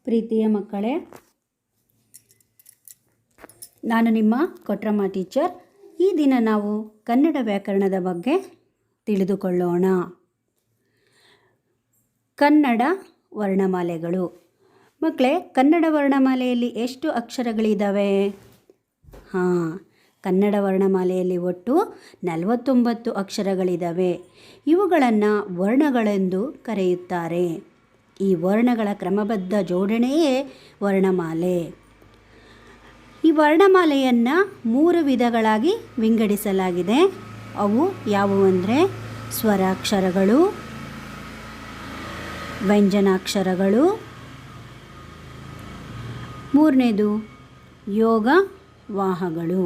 ಪ್ರೀತಿಯ ಮಕ್ಕಳೇ, ನಾನು ನಿಮ್ಮ ಕೊಟ್ರಮ್ಮ ಟೀಚರ್. ಈ ದಿನ ನಾವು ಕನ್ನಡ ವ್ಯಾಕರಣದ ಬಗ್ಗೆ ತಿಳಿದುಕೊಳ್ಳೋಣ. ಕನ್ನಡ ವರ್ಣಮಾಲೆಗಳು. ಮಕ್ಕಳೇ, ಕನ್ನಡ ವರ್ಣಮಾಲೆಯಲ್ಲಿ ಎಷ್ಟು ಅಕ್ಷರಗಳಿದ್ದಾವೆ? ಕನ್ನಡ ವರ್ಣಮಾಲೆಯಲ್ಲಿ ಒಟ್ಟು 49 ಅಕ್ಷರಗಳಿದ್ದಾವೆ. ಇವುಗಳನ್ನು ವರ್ಣಗಳೆಂದು ಕರೆಯುತ್ತಾರೆ. ಈ ವರ್ಣಗಳ ಕ್ರಮಬದ್ಧ ಜೋಡಣೆಯೇ ವರ್ಣಮಾಲೆ. ಈ ವರ್ಣಮಾಲೆಯನ್ನು 3 ವಿಧಗಳಾಗಿ ವಿಂಗಡಿಸಲಾಗಿದೆ. ಅವು ಯಾವುವು ಅಂದರೆ ಸ್ವರಾಕ್ಷರಗಳು, ವ್ಯಂಜನಾಕ್ಷರಗಳು, ಮೂರನೇದು ಯೋಗವಾಹಗಳು.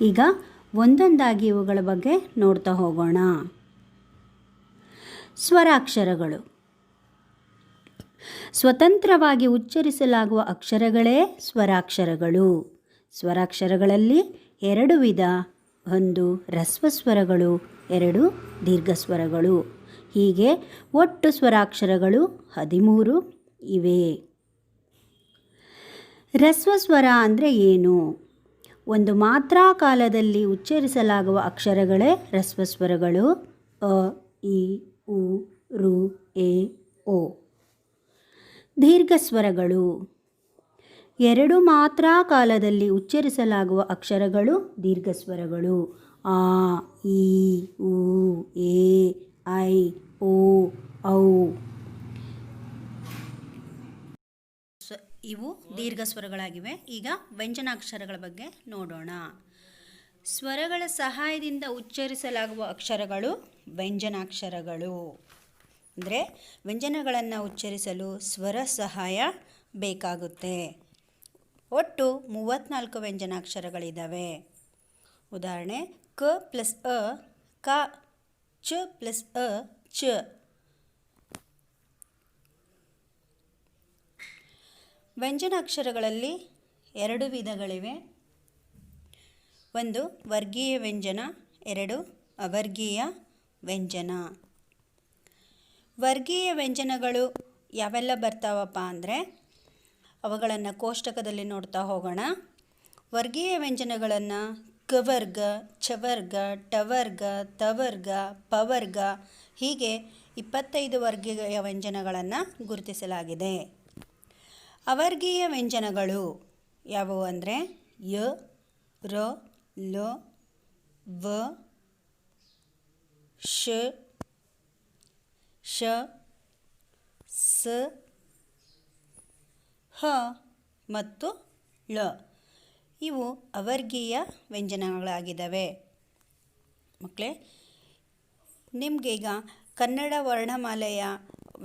ಈಗ ಒಂದೊಂದಾಗಿ ಇವುಗಳ ಬಗ್ಗೆ ನೋಡ್ತಾ ಹೋಗೋಣ. ಸ್ವರಾಕ್ಷರಗಳು. ಸ್ವತಂತ್ರವಾಗಿ ಉಚ್ಚರಿಸಲಾಗುವ ಅಕ್ಷರಗಳೇ ಸ್ವರಾಕ್ಷರಗಳು. ಸ್ವರಾಕ್ಷರಗಳಲ್ಲಿ 2 ವಿಧ. ಒಂದು ಹ್ರಸ್ವಸ್ವರಗಳು, 2 ದೀರ್ಘಸ್ವರಗಳು. ಹೀಗೆ ಒಟ್ಟು ಸ್ವರಾಕ್ಷರಗಳು 13 ಇವೆ. ಹ್ರಸ್ವಸ್ವರ ಅಂದರೆ ಏನು? ಒಂದು ಮಾತ್ರಾ ಕಾಲದಲ್ಲಿ ಉಚ್ಚರಿಸಲಾಗುವ ಅಕ್ಷರಗಳೇ ಹ್ರಸ್ವಸ್ವರಗಳು. ಅ, ಇ, ಉ, ರು, ಎ, ಓ. ದೀರ್ಘಸ್ವರಗಳು. 2 ಮಾತ್ರಾ ಕಾಲದಲ್ಲಿ ಉಚ್ಚರಿಸಲಾಗುವ ಅಕ್ಷರಗಳು ದೀರ್ಘಸ್ವರಗಳು. ಆ, ಈ, ಉ, ಎ, ಐ, ಓ, ಔ. ಇವು ದೀರ್ಘಸ್ವರಗಳಾಗಿವೆ. ಈಗ ವ್ಯಂಜನಾಕ್ಷರಗಳ ಬಗ್ಗೆ ನೋಡೋಣ. ಸ್ವರಗಳ ಸಹಾಯದಿಂದ ಉಚ್ಚರಿಸಲಾಗುವ ಅಕ್ಷರಗಳು ವ್ಯಂಜನಾಕ್ಷರಗಳು. ಅಂದರೆ ವ್ಯಂಜನಗಳನ್ನು ಉಚ್ಚರಿಸಲು ಸ್ವರ ಸಹಾಯ ಬೇಕಾಗುತ್ತೆ. ಒಟ್ಟು 34 ವ್ಯಂಜನಾಕ್ಷರಗಳಿದ್ದಾವೆ. ಉದಾಹರಣೆ: ಕ ಪ್ಲಸ್ ಅ ಕ, ಚ ಪ್ಲಸ್ ಅ ಚ. ವ್ಯಂಜನಾಕ್ಷರಗಳಲ್ಲಿ 2 ವಿಧಗಳಿವೆ. ಒಂದು ವರ್ಗೀಯ ವ್ಯಂಜನ, 2 ಅವರ್ಗೀಯ ವ್ಯಂಜನ. ವರ್ಗೀಯ ವ್ಯಂಜನಗಳು ಯಾವೆಲ್ಲ ಬರ್ತಾವಪ್ಪ ಅಂದರೆ ಅವುಗಳನ್ನು ಕೋಷ್ಟಕದಲ್ಲಿ ನೋಡ್ತಾ ಹೋಗೋಣ. ವರ್ಗೀಯ ವ್ಯಂಜನಗಳನ್ನು ಕವರ್ಗ, ಚವರ್ಗ, ಟವರ್ಗ, ತವರ್ಗ, ಪವರ್ಗ ಹೀಗೆ 25 ವರ್ಗೀಯ ವ್ಯಂಜನಗಳನ್ನು ಗುರುತಿಸಲಾಗಿದೆ. ಅವರ್ಗೀಯ ವ್ಯಂಜನಗಳು ಯಾವುವು ಅಂದರೆ ಯ, ರ, ಲ, ವ, ಶ, ಶ, ಸ, ಹ ಮತ್ತು ಳ. ಇವು ಅವರ್ಗೀಯ ವ್ಯಂಜನಗಳಾಗಿದ್ದಾವೆ. ಮಕ್ಕಳೇ, ನಿಮಗೀಗ ಕನ್ನಡ ವರ್ಣಮಾಲೆಯ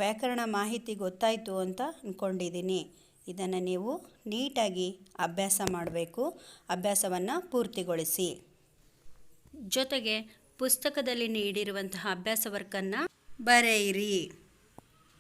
ವ್ಯಾಕರಣ ಮಾಹಿತಿ ಗೊತ್ತಾಯಿತು ಅಂತ ಅಂದ್ಕೊಂಡಿದ್ದೀನಿ. ಇದನ್ನು ನೀವು ನೀಟಾಗಿ ಅಭ್ಯಾಸ ಮಾಡಬೇಕು. ಅಭ್ಯಾಸವನ್ನು ಪೂರ್ತಿಗೊಳಿಸಿ. ಜೊತೆಗೆ ಪುಸ್ತಕದಲ್ಲಿ ನೀಡಿರುವಂತಹ ಅಭ್ಯಾಸ ವರ್ಕನ್ನು ಬರೆಯಿರಿ.